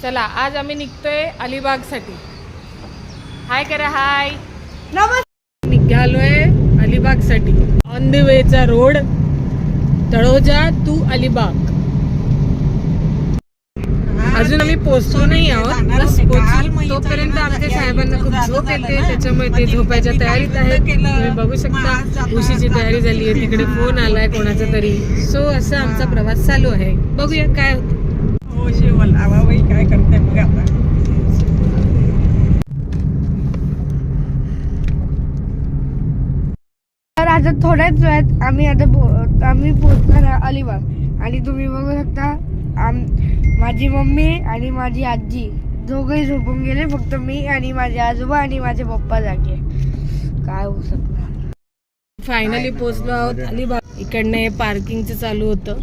चला आज आम्ही निघतोय अलिबाग साठी. हाय करा, हाय. निघालोय अलिबाग साठी. ऑन द वेचा रोड तळोजा टू अलिबाग. अजून आम्ही पोहोचलो नाही आहोत, बस पोहोचू तोपर्यंत आमच्या साहेबांना खूप झोप येते, त्याच्यामुळे ते झोपायच्या तयारीत आहेत. तुम्ही बघू शकता उशीची तयारी झाली आहे, तिकडे फोन आलाय कोणाचा तरी. सो असं आमचा प्रवास चालू आहे, बघूया काय होतं. काय करते मग आता. तर आता थोड्याच वेळात आम्ही पोहोचणार आहे अलिबाग. आणि तुम्ही बघू शकता माझी मम्मी आणि माझी आजी दोघंही झोपून गेले, फक्त मी आणि माझे आजोबा आणि माझे पप्पा जागे. काय होऊ शकणार. फायनली पोहोचलो आहोत अलिबाग. इकडनं हे पार्किंगचं चालू होतं.